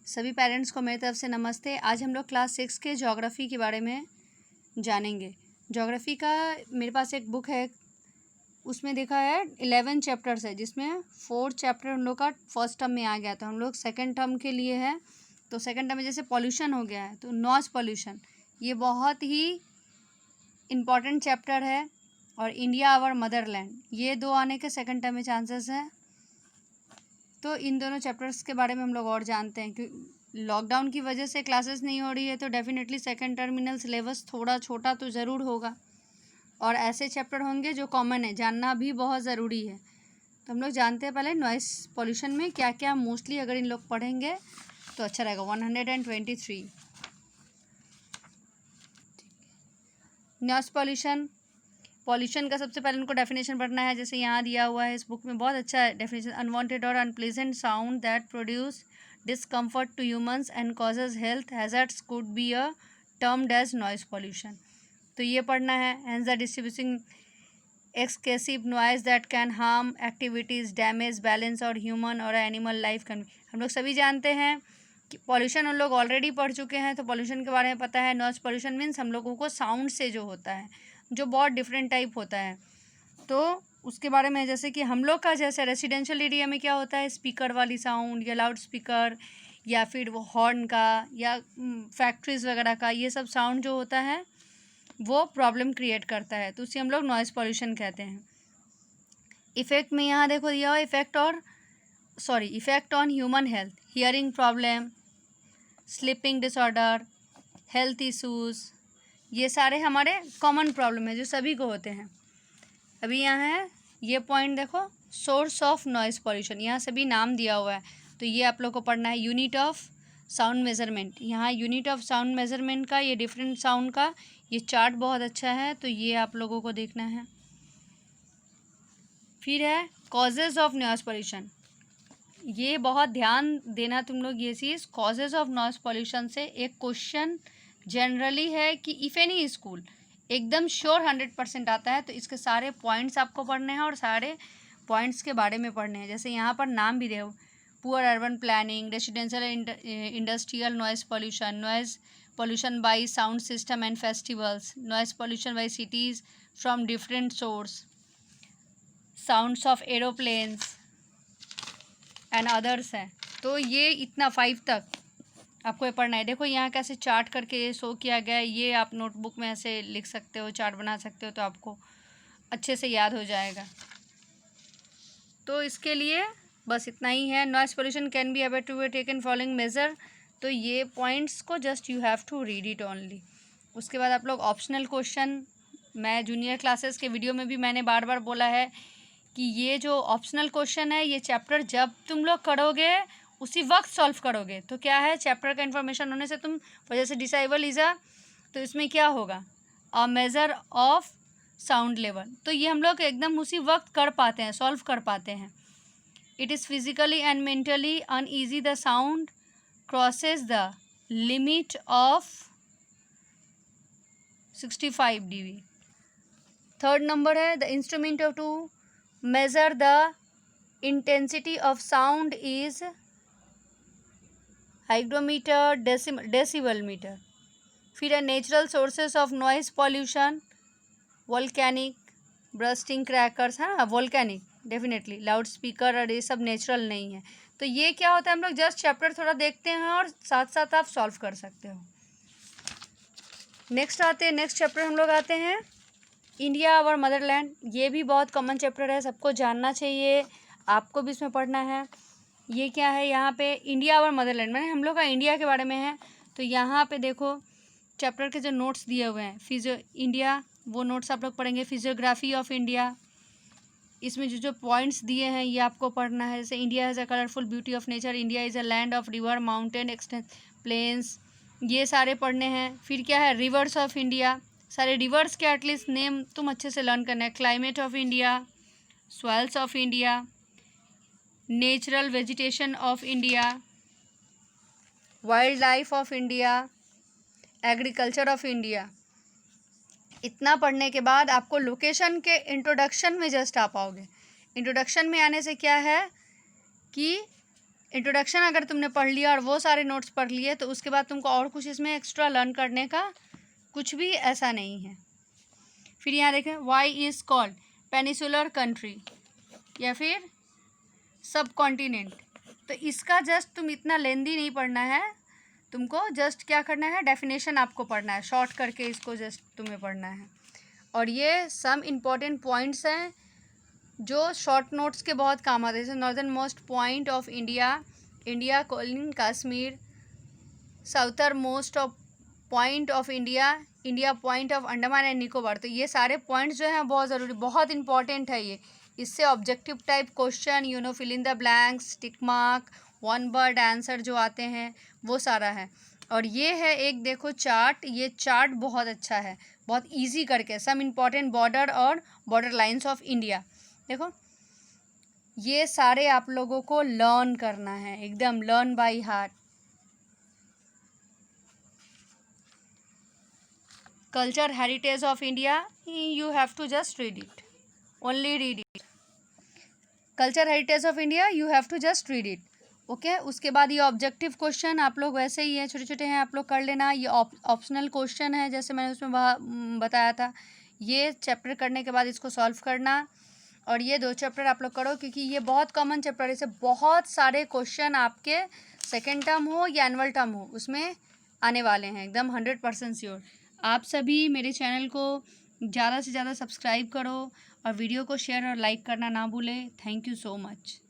सभी पेरेंट्स को मेरी तरफ से नमस्ते। आज हम लोग क्लास 6 के ज्योग्राफ़ी के बारे में जानेंगे। ज्योग्राफ़ी का मेरे पास एक बुक है, उसमें देखा है 11 चैप्टर्स है, जिसमें 4 चैप्टर हम लोग का फर्स्ट टर्म में आ गया। तो हम लोग सेकेंड टर्म के लिए है, तो सेकेंड टर्म में जैसे पॉल्यूशन हो गया है, तो नॉइज़ पॉल्यूशन ये बहुत ही इम्पॉर्टेंट चैप्टर है। और इंडिया आवर मदरलैंड, ये दो आने के सेकेंड टर्म में चांसेस हैं। तो इन दोनों चैप्टर्स के बारे में हम लोग और जानते हैं कि लॉकडाउन की वजह से क्लासेस नहीं हो रही है, तो डेफिनेटली सेकेंड टर्मिनल सिलेबस थोड़ा छोटा तो ज़रूर होगा, और ऐसे चैप्टर होंगे जो कॉमन है, जानना भी बहुत ज़रूरी है। तो हम लोग जानते हैं पहले नॉइस पॉल्यूशन में क्या क्या मोस्टली अगर इन लोग पढ़ेंगे तो अच्छा रहेगा। 123 नॉइस पॉल्यूशन का सबसे पहले उनको डेफिनेशन पढ़ना है, जैसे यहाँ दिया हुआ है इस बुक में, बहुत अच्छा है डेफिनेशन। अनवांटेड और unpleasant sound that produce discomfort to humans and causes health hazards could be a termed as noise pollution. तो ये पढ़ना है। Hence the distributing excessive noise that can harm activities, damage balance और human और animal life can. हम लोग सभी जानते हैं कि पॉल्यूशन हम लोग ऑलरेडी पढ़ चुके हैं, तो पॉल्यूशन के बारे में पता है। नॉइज पॉल्यूशन मीन्स हम लोगों को साउंड से जो होता है, जो बहुत डिफरेंट टाइप होता है, तो उसके बारे में जैसे कि हम लोग का जैसे रेसिडेंशियल एरिया में क्या होता है, स्पीकर वाली साउंड या लाउड स्पीकर या फिर वो हॉर्न का या फैक्ट्रीज़ वगैरह का, ये सब साउंड जो होता है वो प्रॉब्लम क्रिएट करता है, तो उसे हम लोग नॉइज़ पॉल्यूशन कहते हैं। इफ़ेक्ट में यहाँ देखो दिया हुआ effect on human health, hearing problem, sleeping disorder, health issues, ये सारे हमारे कॉमन प्रॉब्लम है जो सभी को होते हैं। अभी यहाँ है ये पॉइंट देखो, सोर्स ऑफ नॉइज़ पॉल्यूशन, यहाँ सभी नाम दिया हुआ है, तो ये आप लोग को पढ़ना है। यूनिट ऑफ साउंड मेज़रमेंट, यहाँ यूनिट ऑफ साउंड मेज़रमेंट का ये डिफरेंट साउंड का ये चार्ट बहुत अच्छा है, तो ये आप लोगों को देखना है। फिर है कॉजेज़ ऑफ नॉइज़ पॉल्यूशन, ये बहुत ध्यान देना तुम लोग ये चीज़। कॉजेज़ ऑफ नॉइज़ पॉल्यूशन से एक क्वेश्चन जनरली है कि इफ़ एनी स्कूल, एकदम श्योर 100% आता है, तो इसके सारे पॉइंट्स आपको पढ़ने हैं और सारे पॉइंट्स के बारे में पढ़ने हैं। जैसे यहाँ पर नाम भी रहे, poor urban planning, residential industrial noise pollution by sound system and festivals, noise pollution by cities from different source, sounds of aeroplanes and others हैं। तो ये इतना 5 तक आपको ये पढ़ना है। देखो यहाँ कैसे चार्ट करके ये शो किया गया है, ये आप नोटबुक में ऐसे लिख सकते हो, चार्ट बना सकते हो, तो आपको अच्छे से याद हो जाएगा। तो इसके लिए बस इतना ही है। Noise pollution can be avoided to be taken following measure, तो ये पॉइंट्स को just you have to read it only. उसके बाद आप लोग ऑप्शनल क्वेश्चन, मैं जूनियर क्लासेस के वीडियो में भी मैंने बार बार बोला है कि ये जो ऑप्शनल क्वेश्चन है, ये चैप्टर जब तुम लोग करोगे उसी वक्त सॉल्व करोगे, तो क्या है, चैप्टर का इन्फॉर्मेशन होने से तुम जैसे डिसाइबल इज़ तो इसमें क्या होगा, अ मेज़र ऑफ साउंड लेवल, तो ये हम लोग एकदम उसी वक्त कर पाते हैं, सॉल्व कर पाते हैं। It is physically and mentally uneasy the sound crosses the limit of 65 dB। Third number है, the instrument of to measure the intensity of sound is hygrometer, decibel meter। फिर है natural sources of noise pollution, volcanic, bursting crackers, हाँ volcanic definitely, loud speaker, और ये सब natural नहीं है। तो ये क्या होता है, हम लोग जस्ट चैप्टर थोड़ा देखते हैं और साथ साथ आप सॉल्व कर सकते हो। नेक्स्ट चैप्टर हम लोग आते हैं इंडिया आवर मदरलैंड। ये भी बहुत कॉमन चैप्टर है, सबको जानना चाहिए, आपको भी इसमें पढ़ना है। ये क्या है, यहाँ पे इंडिया आवर मदरलैंड मैंने हम लोग का इंडिया के बारे में है। तो यहाँ पे देखो चैप्टर के जो नोट्स दिए हुए हैं, फिजियो इंडिया, वो नोट्स आप लोग पढ़ेंगे। फिजियोग्राफी ऑफ इंडिया, इसमें जो जो पॉइंट्स दिए हैं ये आपको पढ़ना है। जैसे India has a colourful beauty of nature, India is a land of river, mountain, extents, plains, ये सारे पढ़ने हैं। फिर क्या है, रिवर्स ऑफ इंडिया, सारे रिवर्स के एटलीस्ट नेम तुम अच्छे से लर्न करना है। Climate of India, soils of India, natural vegetation of India, wildlife of India, agriculture of India. इतना पढ़ने के बाद आपको लोकेशन के इंट्रोडक्शन में जस्ट आ पाओगे। इंट्रोडक्शन में आने से क्या है कि इंट्रोडक्शन अगर तुमने पढ़ लिया और वो सारे नोट्स पढ़ लिए तो उसके बाद तुमको और कुछ इसमें एक्स्ट्रा लर्न करने का कुछ भी ऐसा नहीं है। फिर यहाँ देखें, why is called peninsular country या फिर सब कॉन्टिनेंट। तो इसका जस्ट तुम इतना लेंदी नहीं पढ़ना है, तुमको जस्ट क्या करना है, डेफिनेशन आपको पढ़ना है, शॉर्ट करके इसको जस्ट तुम्हें पढ़ना है। और ये सम इम्पॉर्टेंट पॉइंट्स हैं जो शॉर्ट नोट्स के बहुत काम आते हैं, जैसे northern most point of India, India calling Kashmir, southern most of point of India, India point of Andaman and Nicobar. तो ये सारे पॉइंट्स जो हैं बहुत ज़रूरी, बहुत इंपॉर्टेंट है ये। इससे objective type question, fill in the blanks, tick mark, one word answer जो आते हैं वो सारा है। और ये है एक देखो चार्ट, ये चार्ट बहुत अच्छा है, बहुत इजी करके, सम इम्पॉर्टेंट बॉर्डर और बॉर्डर लाइंस ऑफ इंडिया। देखो ये सारे आप लोगों को लर्न करना है, एकदम learn by heart. Culture heritage of India, you have to just read it, only read it. Culture heritage of India, you have to just read it, okay. उसके बाद ये ऑब्जेक्टिव क्वेश्चन आप लोग वैसे ही हैं, छोटे छोटे हैं, आप लोग कर लेना। ये ऑप्शनल क्वेश्चन है, जैसे मैंने उसमें बताया था। ये चैप्टर करने के बाद इसको सॉल्व करना, और ये 2 चैप्टर आप लोग करो, क्योंकि ये बहुत कॉमन चैप्टर है। इसे बहुत सारे क्वेश्चन आपके सेकेंड टर्म हो या एनुअल टर्म हो उसमें आने वाले हैं, एकदम 100% श्योर। आप सभी मेरे चैनल को ज़्यादा से ज़्यादा सब्सक्राइब करो और वीडियो को शेयर और लाइक करना ना भूलें। Thank you so much.